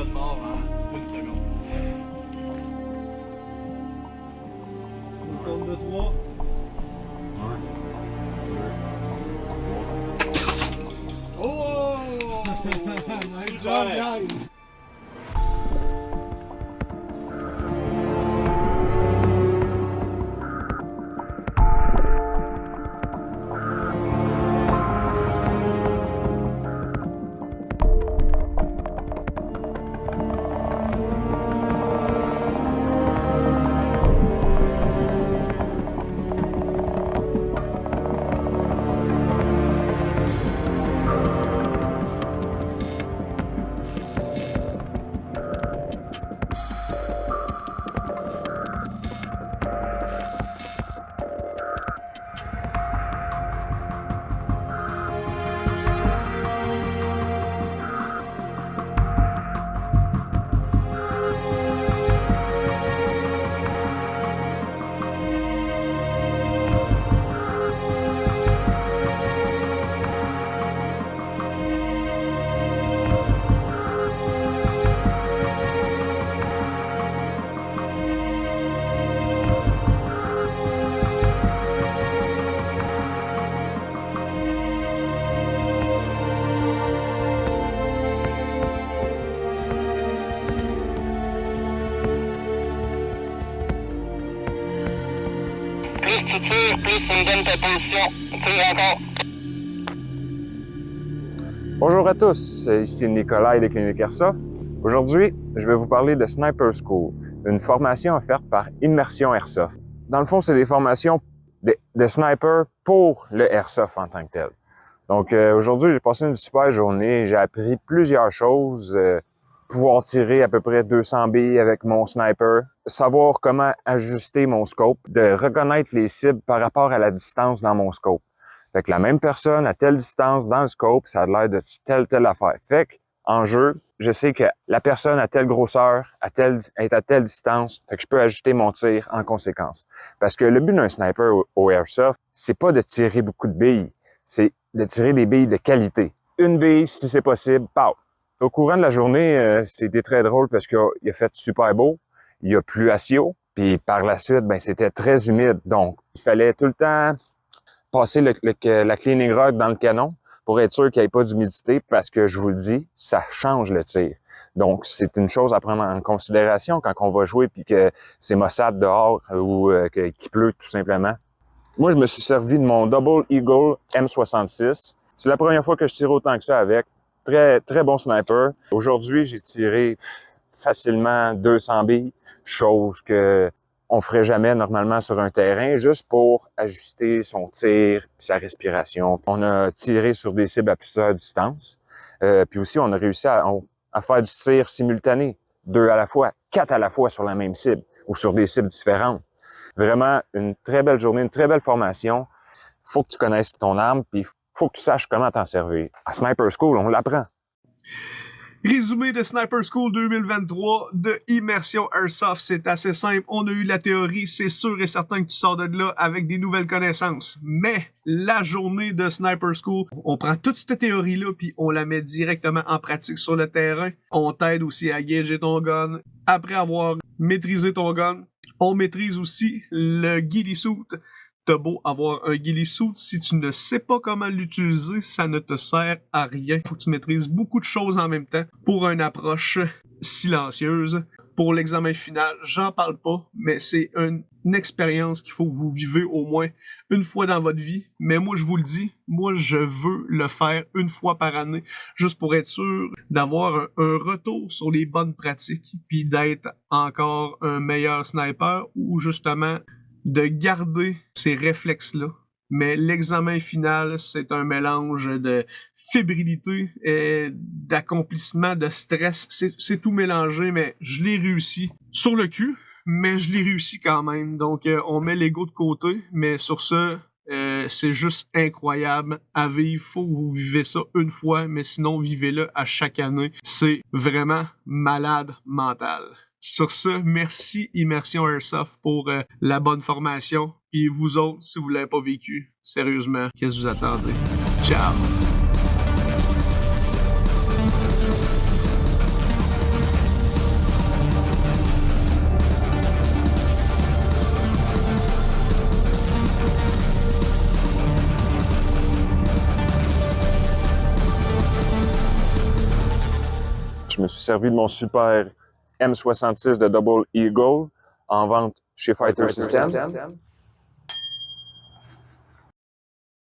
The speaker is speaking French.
gars de mort en 1 seconde. On compte de 3. 1, 2, 3. Oh! Nice job, guys! Plus tu tires, plus tu me donnes ta position. Tire encore. Bonjour à tous, ici Nicolas de Clinique Airsoft. Aujourd'hui, je vais vous parler de Sniper School, une formation offerte par Immersion Airsoft. Dans le fond, c'est des formations de sniper pour le Airsoft en tant que tel. Donc aujourd'hui, j'ai passé une super journée, j'ai appris plusieurs choses, pouvoir tirer à peu près 200 billes avec mon sniper, savoir comment ajuster mon scope, de reconnaître les cibles par rapport à la distance dans mon scope. Fait que la même personne à telle distance dans le scope, ça a l'air de telle affaire. Fait que, en jeu, je sais que la personne à telle grosseur, est à telle distance, fait que je peux ajuster mon tir en conséquence. Parce que le but d'un sniper au Airsoft, c'est pas de tirer beaucoup de billes, c'est de tirer des billes de qualité. Une bille, si c'est possible, pow! Au courant de la journée, c'était très drôle parce qu'il a fait super beau, il a plu à Sio, puis par la suite, ben c'était très humide. Donc, il fallait tout le temps passer la cleaning rod dans le canon pour être sûr qu'il n'y ait pas d'humidité parce que, je vous le dis, ça change le tir. Donc, c'est une chose à prendre en considération quand on va jouer puis que c'est maussade dehors ou qu'il pleut tout simplement. Moi, je me suis servi de mon Double Eagle M66. C'est la première fois que je tire autant que ça avec. Très, très bon sniper. Aujourd'hui, j'ai tiré facilement 200 billes, chose que on ferait jamais normalement sur un terrain, juste pour ajuster son tir, sa respiration. On a tiré sur des cibles à plusieurs distances. Puis aussi, on a réussi à faire du tir simultané, 2 à la fois, 4 à la fois sur la même cible ou sur des cibles différentes. Vraiment, une très belle journée, une très belle formation. Faut que tu connaisses ton arme, puis faut que tu saches comment t'en servir. À Sniper School, on l'apprend. Résumé de Sniper School 2023 de Immersion Airsoft, c'est assez simple. On a eu la théorie, c'est sûr et certain que tu sors de là avec des nouvelles connaissances. Mais la journée de Sniper School, on prend toute cette théorie-là puis on la met directement en pratique sur le terrain. On t'aide aussi à gager ton gun. Après avoir maîtrisé ton gun, on maîtrise aussi le ghillie suit. T'as beau avoir un ghillie suit, si tu ne sais pas comment l'utiliser, ça ne te sert à rien. Faut que tu maîtrises beaucoup de choses en même temps pour une approche silencieuse. Pour l'examen final, j'en parle pas, mais c'est une expérience qu'il faut que vous vivez au moins une fois dans votre vie. Mais moi, je vous le dis, moi, je veux le faire une fois par année, juste pour être sûr d'avoir un retour sur les bonnes pratiques, puis d'être encore un meilleur sniper, ou justement de garder ces réflexes-là. Mais l'examen final, c'est un mélange de fébrilité et d'accomplissement, de stress. C'est tout mélangé, mais je l'ai réussi. Sur le cul, mais je l'ai réussi quand même. Donc, on met l'ego de côté, mais sur ce, c'est juste incroyable à vivre. Faut que vous vivez ça une fois, mais sinon, vivez-le à chaque année. C'est vraiment malade mental. Sur ce, merci Immersion Airsoft pour la bonne formation. Et vous autres, si vous l'avez pas vécu, sérieusement, qu'est-ce que vous attendez? Ciao! Je me suis servi de mon super M66 de Double Eagle en vente chez Fighter Systems.